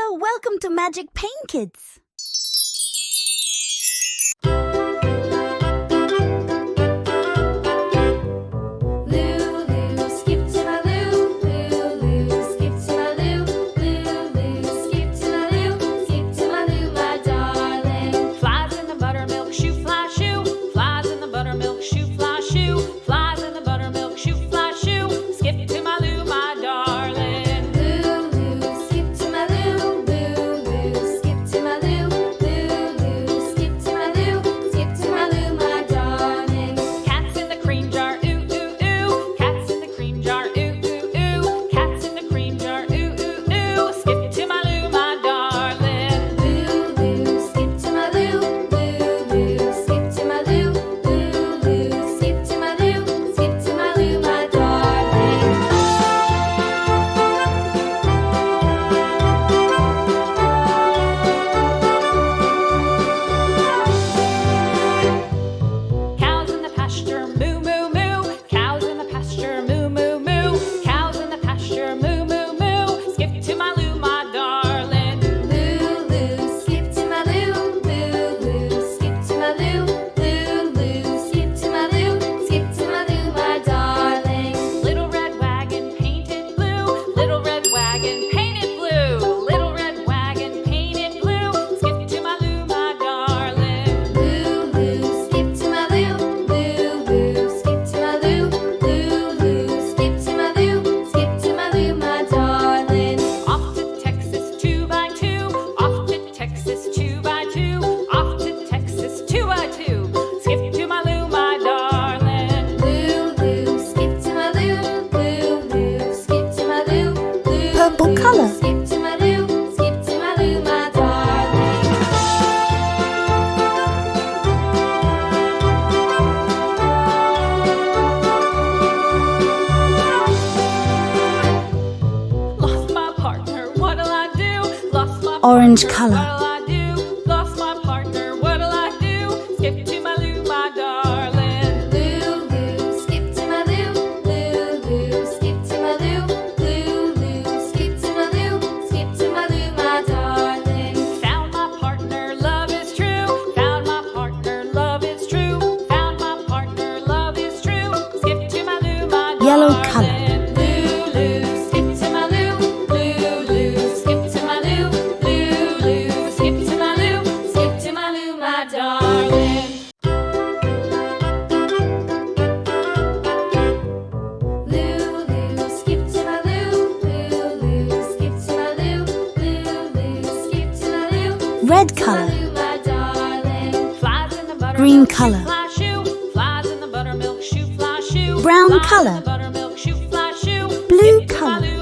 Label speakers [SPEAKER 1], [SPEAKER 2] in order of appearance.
[SPEAKER 1] Hello, welcome to Magic Pain Kids. Purple color.
[SPEAKER 2] Lost my partner, what'll I do? Lost my
[SPEAKER 1] Orange
[SPEAKER 2] partner,
[SPEAKER 1] color.
[SPEAKER 2] What'll I do? Lost my partner, what'll I do? Skip to my Lou, my darling.
[SPEAKER 3] Lou, Lou, skip to my Lou. Lou, Lou, skip to my Lou. Lou, Lou, skip to my Lou. Skip to my Lou, my darling.
[SPEAKER 2] Found my partner, love is true. Found my partner, love is true. Found my partner, love is true. Skip to my Lou, my darling.
[SPEAKER 1] Yellow color.
[SPEAKER 3] Lou, Lou, skip to my Lou. Lou, Lou, skip to my Lou. Lou, Lou, skip to my Lou. Skip to my Lou, my darling. Lou, Lou, skip to my Lou. Lou, Lou, skip to my Lou. Lou, Lou, skip to my Lou.
[SPEAKER 1] Red color.
[SPEAKER 3] Lou, my darling.
[SPEAKER 2] Flies in the buttermilk
[SPEAKER 1] Green
[SPEAKER 2] shoe
[SPEAKER 1] color.
[SPEAKER 2] fly shoe. Flies in the buttermilk shoe fly shoe.
[SPEAKER 1] Brown
[SPEAKER 2] Flies in
[SPEAKER 1] color.
[SPEAKER 2] the buttermilk shoe fly shoe.
[SPEAKER 1] Blue
[SPEAKER 2] Skip to my
[SPEAKER 1] color.
[SPEAKER 2] Lou,